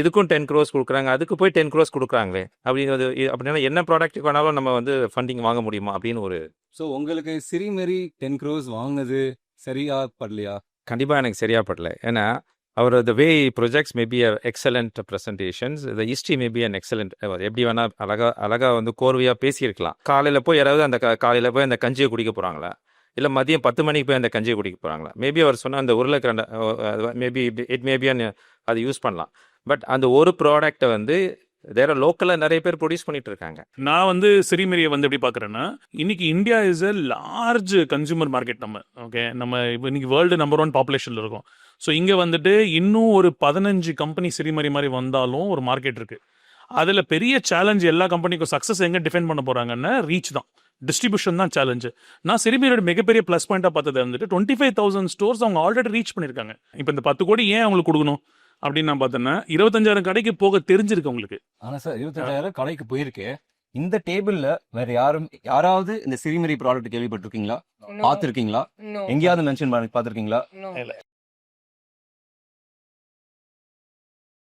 இதுக்கும் 10 crores கொடுக்குறாங்க, அதுக்கு போய் 10 crores கொடுக்குறாங்களே அப்படிங்கிறது. அப்படின்னா என்ன ப்ராடக்ட்டுக்கு வேணாலும் நம்ம வந்து ஃபண்டிங் வாங்க முடியுமா அப்படின்னு ஒரு ஸோ உங்களுக்கு சிறிமேரி 10 crores வாங்கினது சரியா படலையா? கண்டிப்பாக எனக்கு சரியா படல. ஏன்னா அவர் the way projects maybe excellent presentations, the history maybe an excellent, எப்படி வேணா அழகா வந்து கோர்வையாக பேசியிருக்கலாம். காலையில் போய் யாராவது அந்த காலையில் போய் அந்த கஞ்சியை குடிக்க போகிறாங்களா, இல்லை மதியம் 10 மணிக்கு போய் அந்த கஞ்சியை குடிக்க போகிறாங்களா? மேபி அவர் சொன்ன அந்த உருளைக்கிழண்ட மேபி இட் மேபி அது யூஸ் பண்ணலாம். பட் அந்த ஒரு ப்ராடக்டை வந்து வேற லோக்கலில் நிறைய பேர் ப்ரொடியூஸ் பண்ணிட்டு இருக்காங்க. நான் வந்து சிறிமேரியை வந்து எப்படி பார்க்குறேன்னா, இன்னைக்கு India is a large consumer market. Okay, நம்ம இப்போ இன்னைக்கு வேர்ல்டு நம்பர் 1 பாப்புலேஷனில் இருக்கோம். ஸோ இங்கே வந்துட்டு இன்னும் ஒரு 15 கம்பெனி சிறிமேரி மாதிரி வந்தாலும் ஒரு மார்க்கெட் இருக்குது. அதில் பெரிய சேலஞ்ச் எல்லா கம்பெனிக்கும் சக்ஸஸ் எங்கே டிஃபைன் பண்ண போகிறாங்கன்னா ரீச் தான், டிஸ்ட்ரிபியூஷன் தான் சேலஞ்சு. நான் சிறிமேரியோட மிகப்பெரிய ப்ளஸ் பாயிண்டாக பார்த்தது வந்துட்டு 25,000 ஸ்டோர்ஸ் அவங்க ஆல்ரெடி ரீச் பண்ணியிருக்காங்க. இப்போ இந்த 10 கோடி ஏன் அவங்களுக்கு கொடுக்கணும் அப்படின்னு நான் பார்த்தேன்னா, 25,000 கடைக்கு போக தெரிஞ்சிருக்கு உங்களுக்கு. ஆனா சார் 25,000 கடைக்கு போயிருக்கு. இந்த டேபிள்ல வேற யாராவது இந்த சிறிமேரி ப்ராடக்ட் கேள்விப்பட்டிருக்கீங்களா? பார்த்துருக்கீங்களா? எங்கேயாவது மென்ஷன் பண்ணி பார்த்துருக்கீங்களா?